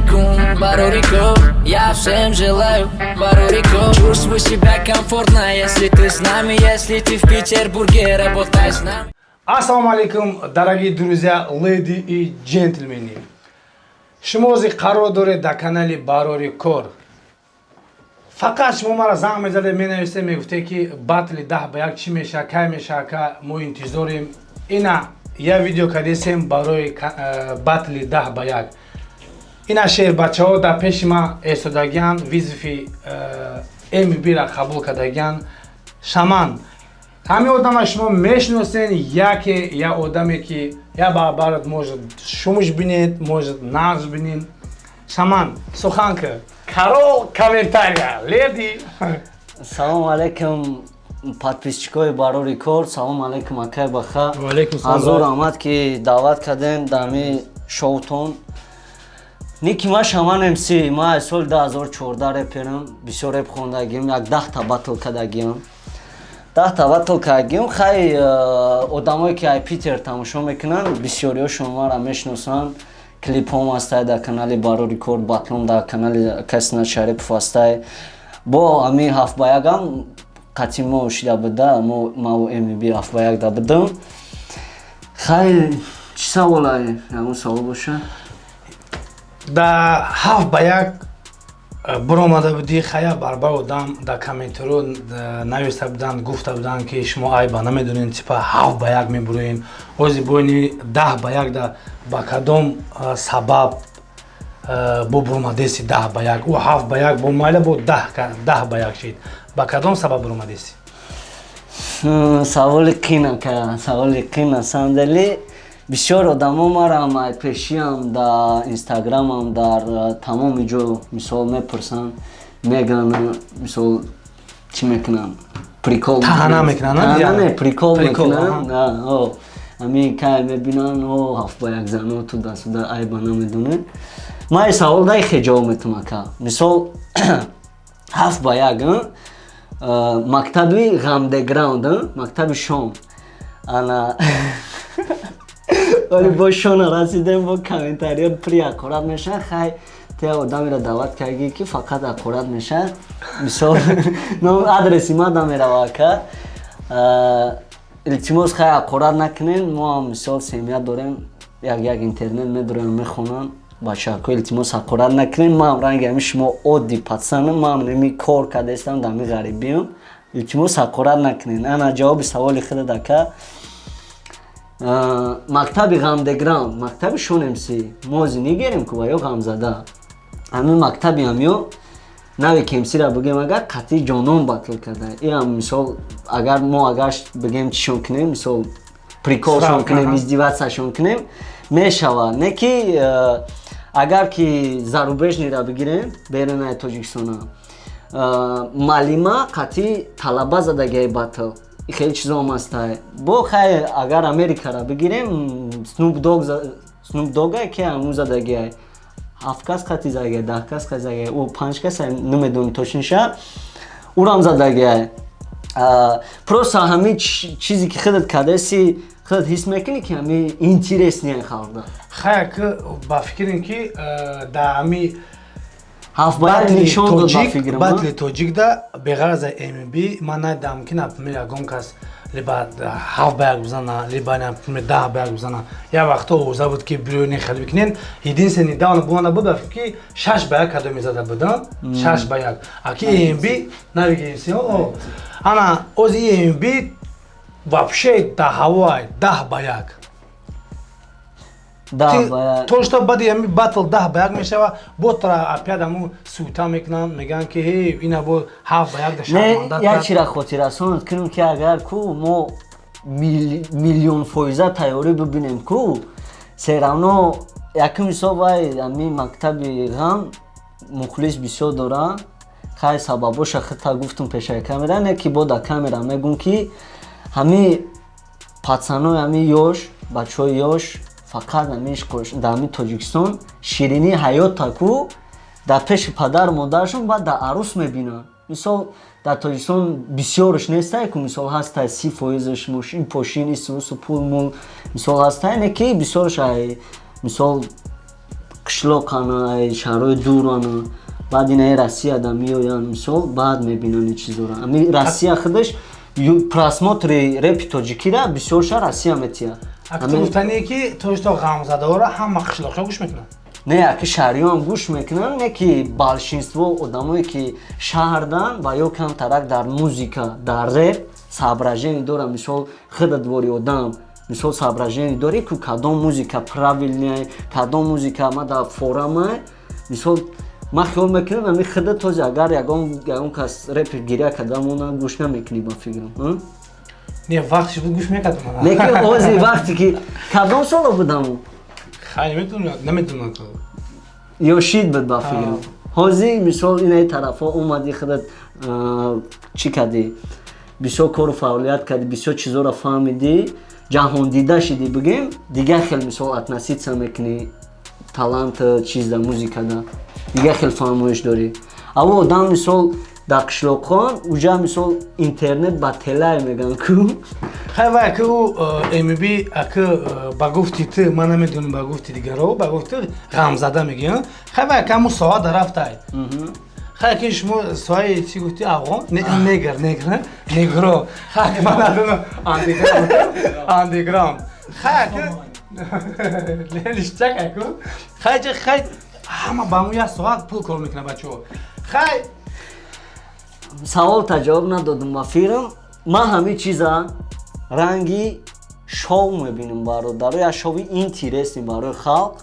алейкум, Барурико. Я всем желаю Барурико. Чувствуй себя комфортно, если ты с нами. Если ты в Петербурге, работай с нами. Ассаламу алейкум, дорогие друзья, леди и джентльмены. Шумози қарор доред дар канали Барори Кор. Фақат шумо мара занг мезаде менависед мегуфте ки батли 10 ба 1 чӣ меша, кай меша, ка мо интизорем. Ина я видео кардесем барои батли 10 ба 1. Ина шер бачаҳо дар пеши ман эстодагиянд, визифи МБ-ра қабул кардагиянд. Шаман ҳамин одама шумо мешиносен, я одаме ки я барабарат может шумуш бинед, может нағз бинед. Шаман сухан кар. Карол комментария. Леди. Салом алейкум подписчикои Барори Кор. Салом алейкум акай баха. Ва алейкум салом. Ҳазур омад ки даъват кардем дар ҳамин шоутон. Ники ма Шаман МС, ма соли 2014 реперам, бисёр реп хондагиам, як 10 та батл кардагиам. 10 та батл кардагиам. Хай одамое ки ай Питер тамошо мекунанд, бисёриҳошон мара мешиносанд. Клипом ҳастай дар канали Барори Кор, батлом дар канали Касинат Шарипов ҳастай. Бо ҳамин 7 ба 1 ам қатъи мо шида буда, мо МБ 7 ба 1 да будам. Хай чӣ саволае? Ягон савол боша? Да 7 ба 1 буромада будӣ, хая барбар одам дар комментаро нависта буданд, гуфта буданд ки шумо айба намедонед типа 7 ба 1 мебуроен. Ози боини 10 ба 1 да ба кадом сабаб бо буромадеси 10 ба 1? Ӯ 7 ба 1 бо майла бо 10 ба 1 шид. Ба кадом сабаб буромадеси? Саволи қин ака, саволи қин на самом деле. Бисёр одамо марам айпешиам дар инстаграмам, дар тамоми ҷо мисол мепурсанд, мегӯянд мисол чӣ мекунанд, прикол таҳана мекунанд, не прикол мекунанд. Ҳамин кай мебинанд, 7 ба 1 зано ту дастуда айба намедонед. Ман савол дай хе ҷавоб метавонам ака. Мисол 7 ба 1 мактаби Гамдеграунд, мактаби Шон. Ана ولی با شون رسیدم با کامنتاریات پری اکورات میشه. خیلی تا آدمی را دعوت کردی که فقط اکورات میشه. مثال نام آدرسی ما دام میره که التماس خیلی اکورات نکنین. ما مثال سمیت داریم، یک اینترنت میداریم میخونن. باشه که التماس اکورات نکنین. ما رنگ همیشه ما عادی پاتسانم. ما نمی کار کرده استم دامی غریبیم. التماس اکورات نکنین. انا جواب سوالی خود دکه. مکتب غمدگرام، مکتب شون امسی موزی نگیریم که باید غمزده. همین مکتبی همیو نوی که امسی را بگیم اگر قطعی جانون باطل کرده. این هم مثال اگر ما بگیم چیشون کنیم، مثال پریکولشون کنیم، ازدیوات شون کنیم میشوه. نه که اگر که زاروبژنی را بگیریم بیرون تاجیکستان معلمه قطعی طلبه زدگی باطل. خیلی چیزا هم هسته. با خیلی اگر امریکا را بگیریم سنوپ دوگه که همون زدگی های 7 کس قطعی زدگی 10 کس قطعی زدگی او 5 کس نمیدونی توشنشه او را هم زدگی های پروسا همین چیزی که خودت کردسی خودت حس میکنی که همین اینترس نیه خالده. خیلی که با فکرین که در همین батли тоҷик да беғарза МБ ман найдам ки например ягон кас либо 7 ба 1 бизана, либо например 10 ба 1 бизана. Я вақто оза буд ки бирони хел бикунен, единствени давна бумана буда ки 6 ба 1 кадо мезада будан, 6 ба 1. Аки МБ навигеси ана ози МБ вообще да ҳавои 10 ба 1. То што бади ами батл 10 ба 1 мешава, ботра опять аму сута мекунанд, меган ки ҳей ина бо 7 ба 1 да шарманда. Не, як чира хотиррасонад кунем ки агар ку мо миллион фоиза тайёрӣ бибинем ку серавно як мисол вай ами мактаби ғам мухлис бисёр дора. Хай сабабоша хита гуфтум пешаи камера, не ки бо да камера мегум ки ҳами пацанои ами ёш, бачаҳои ёш фақат дар Тоҷикистон ширини ҳаёта ку дар пеши падару модарашон баъд дар арӯс мебинанд. Мисол дар Тоҷикистон бисёрш нестай ку мисол ҳастай 30% мошин пошини сусу пул мул мисол ҳастай, не ки бисёрш мисол қишлоқана шаҳрҳои дурана баъд инаи россияда меоянд мисол баъд мебинанд ин чизора ами россия худаш просмотри репи тоҷикира бисёрша россия метиҳад Акто гуфтанӣ ки то ғамзадаора ҳама қишлоқиҳо гӯш мекунанд. не яки шаҳриёам гӯш мекунанд не ки балшинство одамое ки шаҳрдан ва ё камтарак дар музика дар реп соображение дорад мисол худадвори одам мисол соображение дорӣ ку кадом музика правилная кадом музика амада форамай мисол ман хиёл мекунам ами худа този агар ягон кас репи гиря кардамона гӯш намекунӣ ба фикрам Не вақтиш буд гӯш мекардам. лекин ози вақте ки кадом сола будаму Хайли наметунам. ё шид буд ба фикрам ҳозир мисол инаи тарафҳо омадӣ худат чӣ кардӣ бисёр кору фаъолият кардӣ бисёр чизоро фаҳмидӣ ҷаҳондида шидӣ бигем дигар хел мисол относиться мекунӣ талант чизда музикада дигар хел фаҳмоиш дорӣ аво одам мисол дар қишлоқҳон уҷа мисол интернет ба телай меган ку Хайва ки ӯ эмиби аки ба гуфти ту ман намедонам ба гуфти дигаро ба гуфти ғамзада мегӯям хайва ки ҳамун соат дарафтай хай ки шумо соаи чӣ гуфти афғон негро хай ки ман надонам андеграунд хай ки лиштакаку хай ҷа хай ҳама ба ҳамун як соат пул кор мекунад бачаҳо хай савол та ҷавоб надодум ба фирм ман ҳамин чиза ранги шов мебинам бародаро як шови интересни барои халқ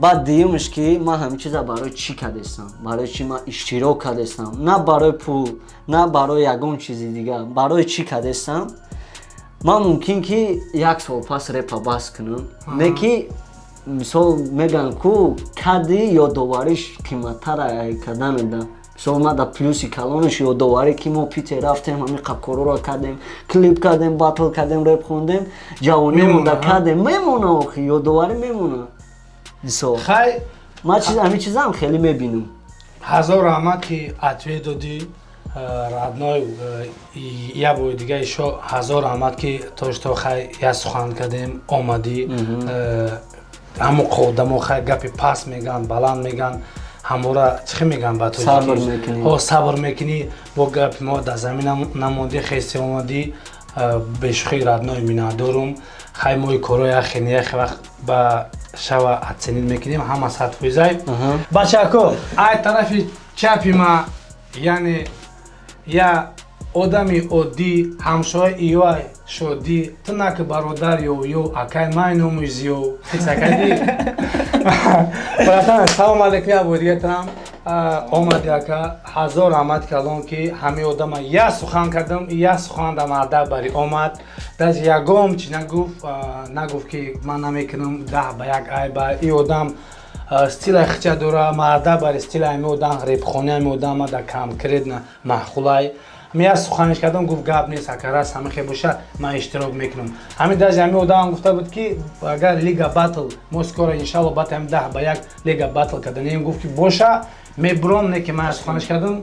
баъд дуюмаш ки ман ҳамин чиза барои чӣ кардестам барои чӣ ман иштирок кардестам на барои пул на барои ягон чизи дигар барои чӣ кардестам ман мумкин ки як сол пас репа бас кунам не ки мисол меган ку кади ёдовариш қиматтара карданада мисол ма дар плюси калонаш ёдоварӣ ки мо питер рафтем ҳамин қабкороро кардем клип кардем батл кардем реп хондем ҷавонимонда кардем мемона охи ёдоварӣ мемона мисол хай ман ҳамин чизаам хеле мебинам ҳазор раҳмат ки ответ додӣ радной я бори дига ишо ҳазор раҳмат ки то хай я сухан кардем омадӣ ҳамо қодамо хай гапи паст меган баланд меган ҳамора чӣ меган ба то сабр мекунӣ бо гапи мо дар замин намонди хесте омадӣ бешухи радной миннатдорум хай мои корҳои яхе вақт ба шава оценид мекунем ҳама 100%. Бачако ай тарафи чапи ма яъне я одами оддӣ ҳамшоҳи иёй шодӣ ту наки бародар ё акай май номӯзиё фиксакади братан салом алейкум я бори дига тарам омади ака ҳазор раҳмат калон ки ҳамаи одама я сухан кардам я сухан дар маъдаб бари омад дази ягом чи нагуфт ки ман намекунам 10 ба 1 ай ба и одам стилай хича дора маъдаб бари стилай ами одам репхони ами одама да камкред маҳқулай я суханиш кардам гуфт гап нест ака раст ҳама хел боша ман иштирок мекунам ҳамин дази ҳамин одамам гуфта буд ки агар лига батл мо скоро иншалло батам 10 ба 1 лига батл карданем гуфт ки боша мебуром не ки ман суханиш кардам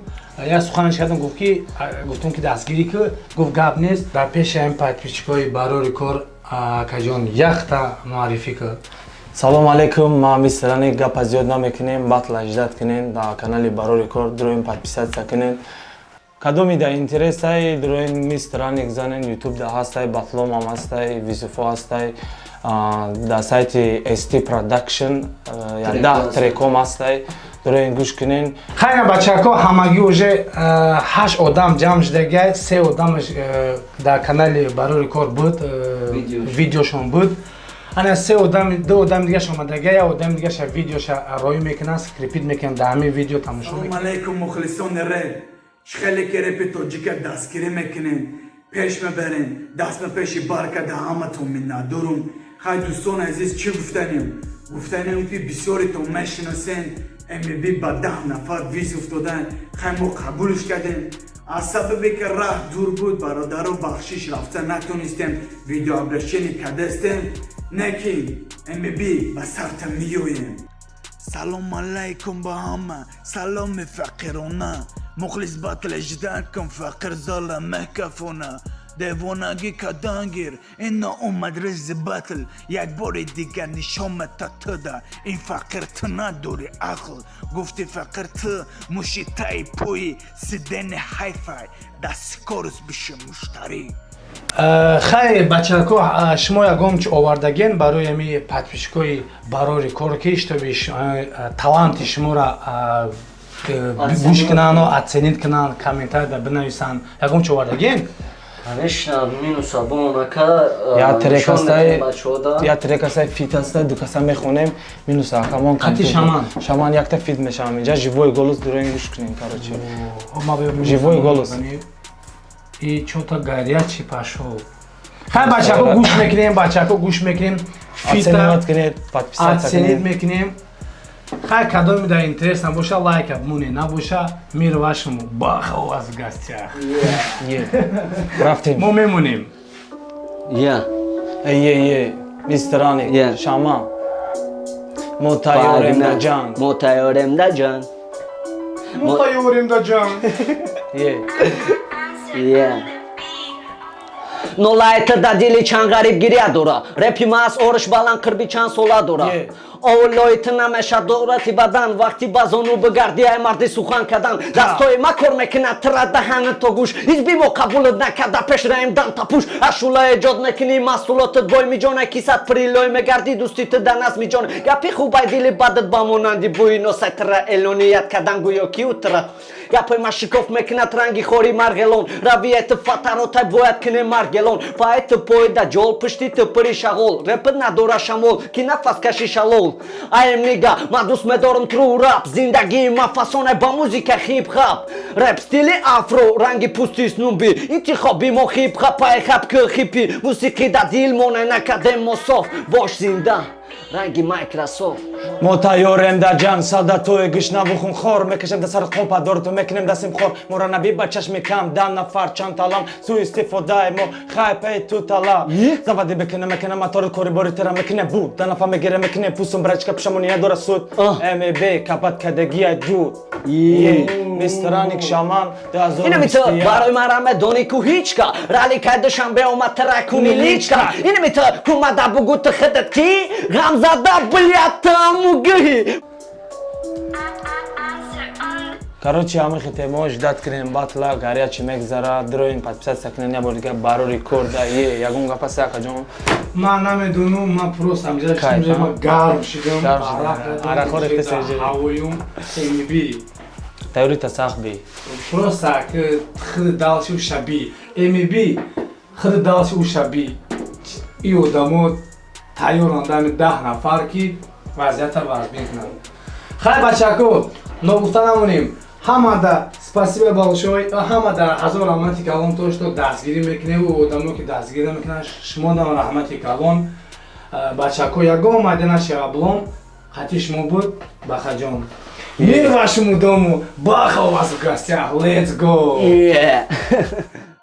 гуфтум ки дастгирӣ ки гуфт гап нест дар пеши ҳамин подписчикои барори кор акаҷон яхта муаррифӣ кар салом алейкум ма мисрани гапа зиёд намекунем батл аҷдад кунен дар канали барори кор дуроин подписатсия кунен кадоми да интересай дуроин мистраник занен ютуб да ҳастай батлом ам ҳастай визуфо ҳастай дар сайти ST Production 10 треком ҳастай дуроин гӯш кунен хайна бачако ҳамагӣ уже 8 одам ҷамъ шудагай 3 одамаш дар канали барори кор буд видеошон буд ана 2 одам дигааш омадагай як одам дигааш видеоша роӣ мекунад скрипит мекунад дар ҳамин видео тамошо мекунад. Салом алейкум мухлисони реп чхеле ки репи тоҷика дастгирӣ мекунем пеш мебарем даст ба пеши баркада ҳаматон миннатдорум хай дӯстони азиз чӣ гуфтанем ки бисёритон мешиносен эмиби ба 10 нафар виз уфтодан хай мо қабулш кардем аз сабабе ки раҳ дур буд бародаро бахшиш рафта натонистем видеообращение кардастем не ки эмиби ба сарта миёем. Салом алейкум ба ҳама саломи фақирона мухлис батл аҷдан кун фақир зола мекафона دیوانگی کدانگیر اینا اومد رز بطل یک بار دیگر نشامت تا تو ده این فقر تو نداری عقل گفتی فقر تو موشی تای پوی سیدن حیفای دست کارس بشه مشتری خیر بچه‌ها شما ягом чи овардагин барои ами подписчикои барори коро ки иштобиш таланти шуморо гӯш кунанд оценид кунанд комментария бинависанд ягом чи овардагин конечно минус абонака я трек астай фит астай ду каса мехонем минус акамон Хати Шаман. Шаман якта фит мешавам инҷа живой голос дуроин гӯш кунем короче живой голос и чё-то горячий пошёл. Хай бачаҳо гӯш мекунем, бачаҳо гӯш мекунем. оцениват кунед подписаться оценид кунед мекунем. Хай кадоми да интересно боша лайка бмоне, набоша мир вашему. Баха у вас в гостях. рафтем Мо мемонем. я мистер Yeah. Аник Шаман мо тайёрем да ҷанг мо тайёрем да ҷанг Мо тайёрем да ҷанг. нолайта да дили чанд ғариб гиря дора репи мас орш баланд қирби чанд сола дора овлоит намеша дорати бадан вақти ба зону бигардияй марди сухан кадан дастои ма кор мекунад тира даҳани то гӯш ҳизби мо қабулат накарда пеш раим дан тапуш ашула эҷод мекунӣ масъулотат бой миҷона кисат прилой мегарди дӯстита да наст миҷона гапи хубай дили бадат ба монанди бӯи носайтира элоният кадан гӯё ки утира гапои ма шикоф мекунад ранги хори маргелон равияти фатаротай бояд куне маргелон паити пойда ҷол пуштити пири шағол репит надора шамол ки нафас каши шалол аем нига ма дӯст медорам тру рап зиндагии ма фасоне ба музика хип-хап реп стили афро ранги пӯсти снуби интихоби мо хип-хап пай хап ки хипи мусиқи да дил моне накадем мо соф бош зинда ранги майкрософт мо тайёрем да ҷанг солдатои гишнаву хунхор мекашем да сари қопа дориту мекунем дастим хор моро наби ба чашми кам да нафар чанд талам су истифодаи мо хай пей ту талаб завади мекунем матори кори бори тера мекунем буд да нафа мегире мекунем пӯсум брачка пешамони надора суд мб капат кадагия ҷуд мистер Аник Шаман инамита барои ман рамедони ку ҳичка рали кай душанбе омад тракуни личка инамита кумада бугута хидат ки ғамзада блятамуги короче ҳамин хитемо ждат кунем батла гарячи мегзара дроин подписаться кунем ябор дига барори корда ягон гап аст акаҷон Ман намедонам, ман просто ҳамҷа шидам, гарм шидам, арақҳо рехта сеҷи ҳавоюм эмиби. тайёрита сахт бӣ Просто ки хиди далши у шаби. Эмиби хиди далши у шаби. И одамо тайёранд ами 10 нафар ки вазъията вазбин кунанд. Хай бачаҳо, ногуфта намонем. Ҳамада спасибо балошой, ҳамада ҳазор раҳмати калон то што дастгирӣ мекунем у одамо ки дастгирӣ намекунанд шумо дам раҳмати калон. Бачаҳо ягон майдана шаблон хати шумо буд бахаҷон. Мир вашему дому, баха у вас в гостях, let's go!